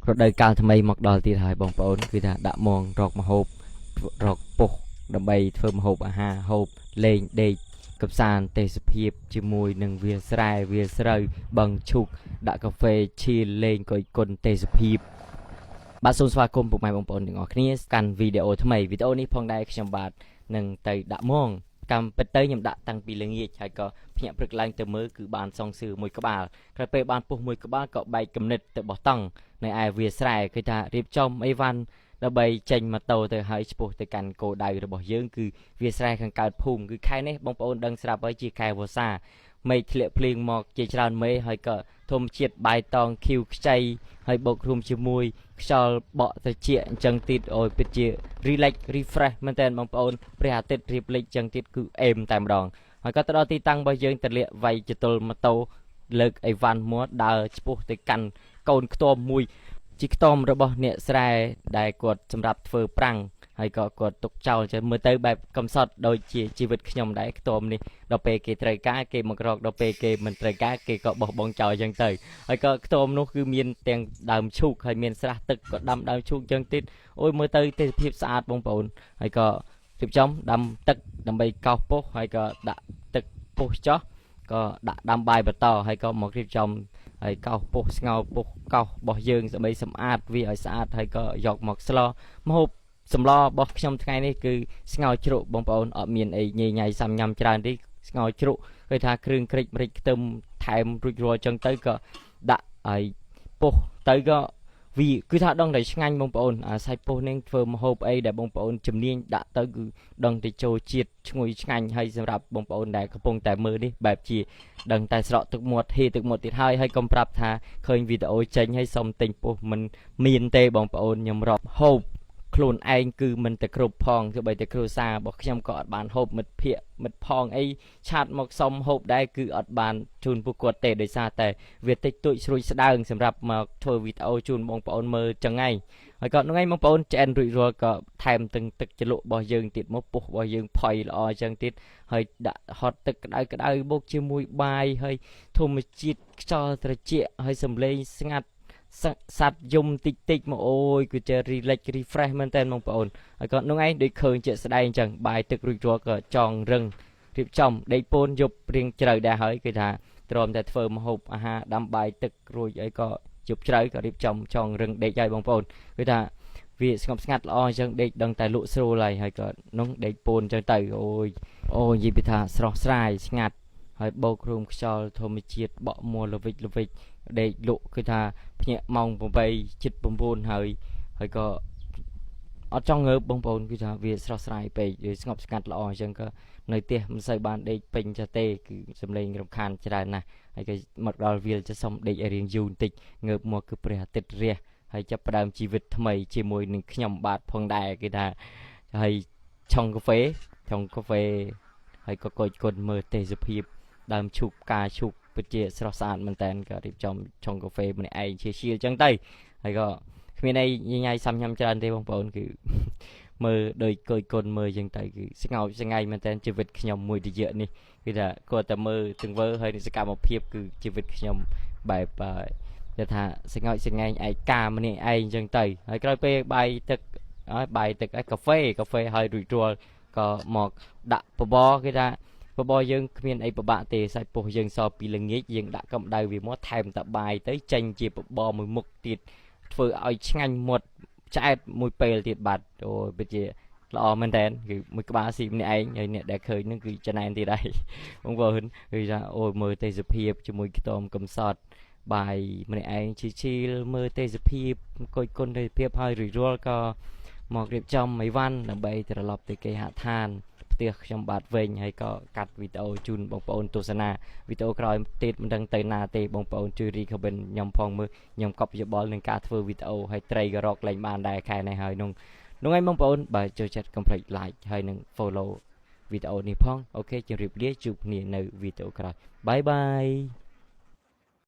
រដូវកាលថ្មីមកដល់ទៀតហើយបងប្អូនគឺថាដាក់មងរកម្ហូបរកពុះដើម្បីធ្វើម្ហូបអាហារហូបលេងដេកកំសាន្តទេសភាពជាមួយនឹងវាលស្រែវាលស្រូវបឹងឈូកដាក់កាហ្វេឈៀលលេងកុយគុនទេសភាពបាទសូមស្វាគមន៍ពុកម៉ែបងប្អូនទាំងអស់គ្នាកាន់វីដេអូថ្មីវីដេអូនេះផងដែរខ្ញុំបាទនឹងទៅដាក់មងកម្មពិតទៅខ្ញុំដាក់តាំងពីល្ងាចហើយក៏ភ្ញាក់ព្រឹកឡើងទៅមើលគឺបានសងសឿមួយក្បាលក្រោយពេលបានពុះមួយក្បាលក៏បែកគំនិតទៅបោះតង់នៅឯវាលស្រែគឺថារៀបចំអីវ៉ាន់ដើម្បីចេញម៉ូតូទៅហើយឆ្ពោះទៅកាន់គោលដៅរបស់យើងគឺវាលស្រែខាងកើតភូមិគឺខែនេះបងប្អូនដឹងស្រាប់ហើយជាខែវស្សាមេឃធ្លាក់ភ្លៀងមកជាច្រើនមេហើយក៏ធម្មជាតិបាយតងឃីវខ្ចីហើយបូករួមជាមួយខ្យល់បក់ត្រជាក់អញ្ចឹងទៀតអូយពិតជា relax refresh មែនតើបងប្អូនព្រះអាទិត្យរៀបលេចអញ្ចឹងទៀតគឺអេមតែម្ដងហើយក៏ទៅដល់ទីតាំងរបស់យើងទៅលាក់វាយចតុលម៉ូតូលើកអីវ៉ាន់មួដើរឆ្ពោះទៅកាន់កូនខ្ទមមួយជាខ្ទមរបស់អ្នកស្រែដែលគាត់សម្រាប់ធ្វើប្រាំងហើយក៏គាត់ទុកចោលចេះមើលទៅបែបកំសត់ដូចជាជីវិតខ្ញុំដែរខ្ទមនេះដល់ពេលគេត្រូវការគេមករកដល់ពេលគេមិនត្រូវការគេក៏បោះបង់ចោលអញ្ចឹងទៅហើយក៏ខ្ទមនោះគឺមានទាំងដើមឈូកហើយមានស្រះទឹកក៏ដាំដើមឈូកអញ្ចឹងទៀតអូយមើលទៅទេសភាពស្អាតបងប្អូនហើយក៏រៀបចំដាំទឹកដើម្បីកោសពុះហើយក៏ដាក់ទឹកពុះចោះក៏ដាក់ដាំបាយបន្តហើយក៏មករៀបចំហើយកោសពុះស្ងោរពុះកោសរបស់យើងដើម្បីសម្អាតវាឲ្យស្អាតហើយក៏យកមកស្លម្ហូបសម្លរបស់ខ្ញុំថ្ងៃនេះគឺស្ងោរជ្រក់បងប្អូនអត់មានអីញ៉ៃញ៉ៃសាំញ៉ាំច្រើនទេស្ងោរជ្រក់គេថាគ្រឿងក្រិចម្រេចខ្ទឹមថែមរួចរាល់ចឹងទៅក៏ដាក់ឲ្យពុះទៅក៏វាគឺថាដងតែឆ្ងាញ់បងប្អូនអាសាច់ពុះនេះធ្វើម្ហូបអីដែលបងប្អូនជំនាញដាក់ទៅគឺដងតែចូលជាតិឈ្ងុយឆ្ងាញ់ហើយសម្រាប់បងប្អូនដែលកំពុងតែមើលនេះបែបជាដឹងតែស្រក់ទឹកមាត់ហេទឹកមាត់ទៀតហើយកុំប្រាប់ថាឃើញវីដេអូចេញហើយសុំទិញពុះមិនមានទេបងប្អូនខ្ញុំរាប់ហូបខ្លួនឯងគឺមិនតែគ្រប់ផងគឺបីតែគ្រួសាររបស់ខ្ញុំក៏អត់បានហូបមិត្តភ័ក្តិមិត្តផងអីឆាតមកសុំហូបដែរគឺអត់បានជូនពួកគាត់ទេដោយសារតែវាតិចតួចស្រួយស្ដើងសម្រាប់មកធ្វើវីដេអូជូនបងប្អូនមើលចឹងហើយហើយក៏ថ្ងៃបងប្អូនឆ្អិនរួចរាល់ក៏ថែមទឹកជ្រលក់របស់យើងទៀតមកពុះរបស់យើងផុយល្អចឹងទៀតហើយដាក់ហត់ទឹកក្តៅបូកជាមួយបាយហើយធម្មជាតិខ្យល់ត្រជាក់ហើយសំឡេងស្ងាត់សัตว์យំតិចមកអូយគឺជា relax refresh មែនតើបងប្អូនហើយក៏នោះឯងដូចឃើញជាក់ស្ដែងអញ្ចឹងបាយទឹករួចរាល់ក៏ចងរឹងរៀបចំដេកពូនយប់រៀងជ្រៅដែរហើយគឺថាទ្រាំតែធ្វើម្ហូបអាហារដាំបាយទឹករួចអីក៏យប់ជ្រៅក៏រៀបចំចងរឹងដេកហើយបងប្អូនគឺថាវាស្ងប់ស្ងាត់ល្អអញ្ចឹងដេកដឹងតែលក់ស្រួលហើយក៏នោះដេកពូនអញ្ចឹងទៅអូយនិយាយពីថាស្រស់ស្រាយស្ងាត់ហើយបោករួមខ្យល់ធម្មជាតិបក់មួលល្វិចដេកលក់គឺថាភ្ញាក់ម៉ោង8 ជិត 9ហើយក៏អត់ចង់ងើបបងប្អូនគឺថាវាស្រស់ស្រាយពេកវាស្ងប់ស្ងាត់ល្អអញ្ចឹងក៏នៅផ្ទះមិនសូវបានដេកពេញចាស់ទេគឺសំឡេងរំខានច្រើនណាស់ហើយក៏មកដល់វាលจะសុំដេកឲ្យរៀងយូរបន្តិចងើបមកគឺព្រះអាទិត្យរះហើយចាប់ផ្ដើមជីវិតថ្មីជាមួយនឹងខ្ញុំបាទផងដែរគឺថាហើយឆុងកាហ្វេហើយក៏កូចគុនមើលទេសភាពដើមឈូកផ្កាឈូកពិតជាស្រស់ស្អាតមែនតើក៏រៀបចំឆុងកាហ្វេម្នាក់ឯងជាអញ្ចឹងទៅហើយក៏គ្មានអីញ៉ៃសាំញ៉ាំច្រើនទេបងប្អូនគឺមើលដូចកូចគុនមើលអញ្ចឹងទៅគឺស្ងោចស្ងាយមែនតើជីវិតខ្ញុំមួយរយៈនេះគឺថាគាត់តែមើលទង្វើហើយសកម្មភាពគឺជីវិតខ្ញុំបែបគេថាស្ងោចស្ងាយឯកាម្នាក់ឯងអញ្ចឹងទៅហើយក្រោយពេលបាយទឹកឲ្យកាហ្វេហើយរួចរាល់ក៏មកដាក់បបរគេថាបបរយើងគ្មានអីពិបាកទេសាច់ពុះយើងសល់ពីល្ងាចយើងដាក់កម្ដៅវាមកថែមតបាយទៅចេញជាបបរមួយមុខទៀតធ្វើឲ្យឆ្ងាញ់មាត់ឆ្អែតមួយពេលទៀតបាទអូពិតជាល្អមែនតើគឺមួយក្បាលស៊ីម្នាក់ឯងហើយអ្នកដែលឃើញនឹងគឺចំណែនទៀតហើយបងប្អូនគឺថាអូមើលទេសភាពជាមួយខ្ទមកំសត់បាយម្នាក់ឯងឈីលមើលទេសភាពកូចគុនទេសភាពហើយរួចរាល់ក៏មករៀបចំអីវ៉ាន់ដើម្បីត្រឡប់ទៅគេហដ្ឋានផ្ទះខ្ញុំបាទវិញហើយក៏កាត់វីដេអូជូនបងប្អូនទស្សនាវីដេអូក្រោយទៀតមិនដឹងទៅណាទេបងប្អូនជួយរីខមមិនខ្ញុំផងមើលខ្ញុំកប់យោបល់នឹងការធ្វើវីដេអូហើយត្រីក៏រកលេងបានដែរខែនេះហើយនោះឯងបងប្អូនបើចូលចិត្តកុំភ្លេច like ហើយនឹង follow វីដេអូនេះផងអូខេជម្រាបលាជួបគ្នានៅវីដេអូក្រោយបាយបាយ